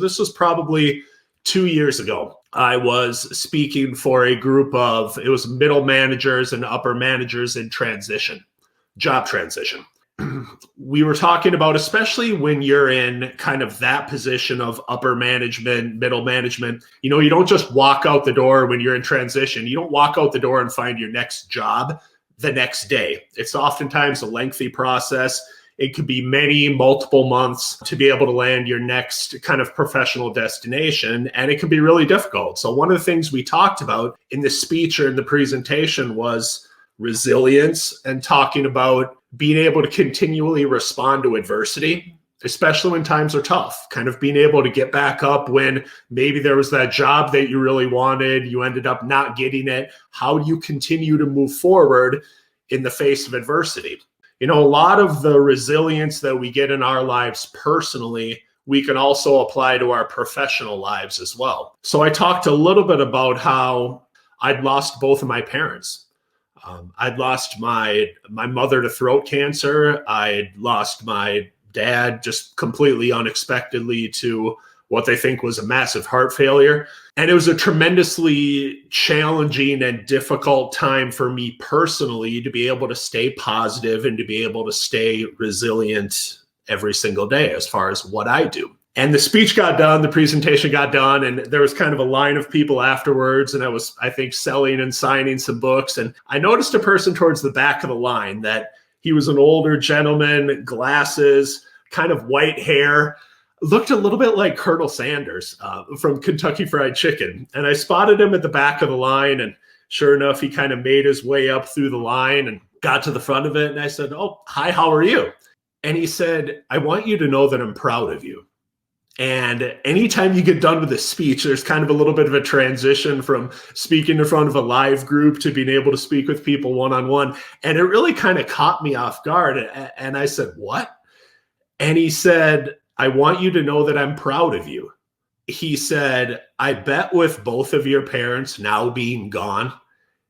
This was probably 2 years ago. I was speaking for a group of, it was middle managers and upper managers in transition, job transition. We were talking about, especially when you're in kind of that position of upper management, middle management, you don't just walk out the door when you're in transition. You don't walk out the door and find your next job the next day. It's oftentimes a lengthy process. It could be multiple months to be able to land your next kind of professional destination, and it can be really difficult. So one of the things we talked about in the speech or in the presentation was resilience, and talking about being able to continually respond to adversity, especially when times are tough, kind of being able to get back up when maybe there was that job that you really wanted, you ended up not getting it. How do you continue to move forward in the face of adversity? A lot of the resilience that we get in our lives personally, we can also apply to our professional lives as well. So I talked a little bit about how I'd lost both of my parents. I'd lost my mother to throat cancer. I'd lost my dad just completely unexpectedly to what they think was a massive heart failure. And it was a tremendously challenging and difficult time for me personally to be able to stay positive and to be able to stay resilient every single day as far as what I do. And the speech got done, the presentation got done, and there was kind of a line of people afterwards. And I was, I think, selling and signing some books. And I noticed a person towards the back of the line that he was an older gentleman, glasses, kind of white hair, looked a little bit like Colonel Sanders from Kentucky Fried Chicken. And I spotted him at the back of the line. And sure enough, he kind of made his way up through the line and got to the front of it. And I said, "Oh, hi, how are you?" And he said, "I want you to know that I'm proud of you." And anytime you get done with a speech, there's kind of a little bit of a transition from speaking in front of a live group to being able to speak with people one-on-one. And it really kind of caught me off guard. And I said, "What?" And he said, "I want you to know that I'm proud of you." He said, "I bet with both of your parents now being gone,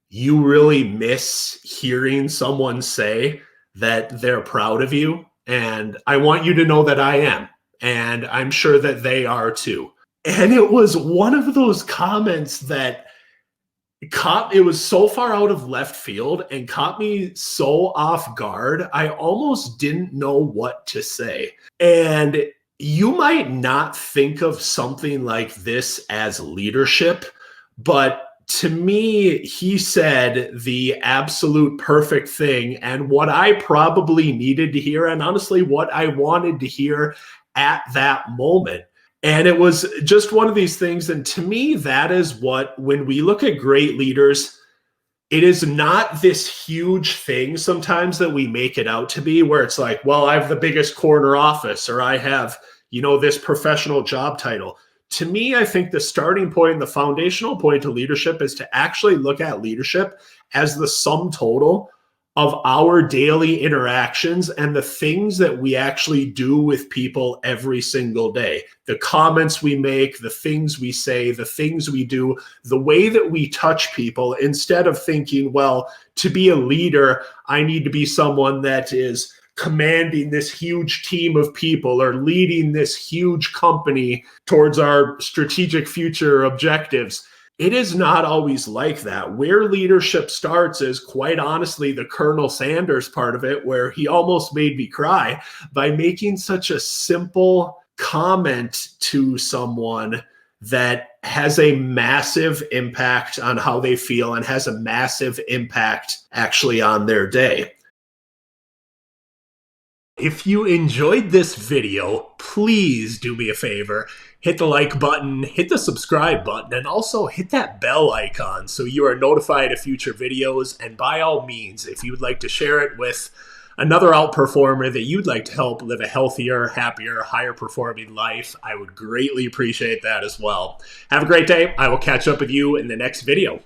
you really miss hearing someone say that they're proud of you. And I want you to know that I am. And I'm sure that they are too." And it was one of those comments that it was so far out of left field and caught me so off guard. I almost didn't know what to say. And you might not think of something like this as leadership, but to me, he said the absolute perfect thing, and what I probably needed to hear, and honestly, what I wanted to hear at that moment. And it was just one of these things. And to me, that is what, when we look at great leaders, it is not this huge thing sometimes that we make it out to be, where it's like, well, I have the biggest corner office, or I have, this professional job title. To me, I think the starting point, the foundational point to leadership is to actually look at leadership as the sum total of our daily interactions and the things that we actually do with people every single day. The comments we make, the things we say, the things we do, the way that we touch people, instead of thinking, well, to be a leader, I need to be someone that is commanding this huge team of people or leading this huge company towards our strategic future objectives. It is not always like that. Where leadership starts is, quite honestly, the Colonel Sanders part of it, where he almost made me cry by making such a simple comment to someone that has a massive impact on how they feel and has a massive impact actually on their day. If you enjoyed this video, please do me a favor. Hit the like button, hit the subscribe button, and also hit that bell icon so you are notified of future videos. And by all means, if you would like to share it with another outperformer that you'd like to help live a healthier, happier, higher performing life, I would greatly appreciate that as well. Have a great day. I will catch up with you in the next video.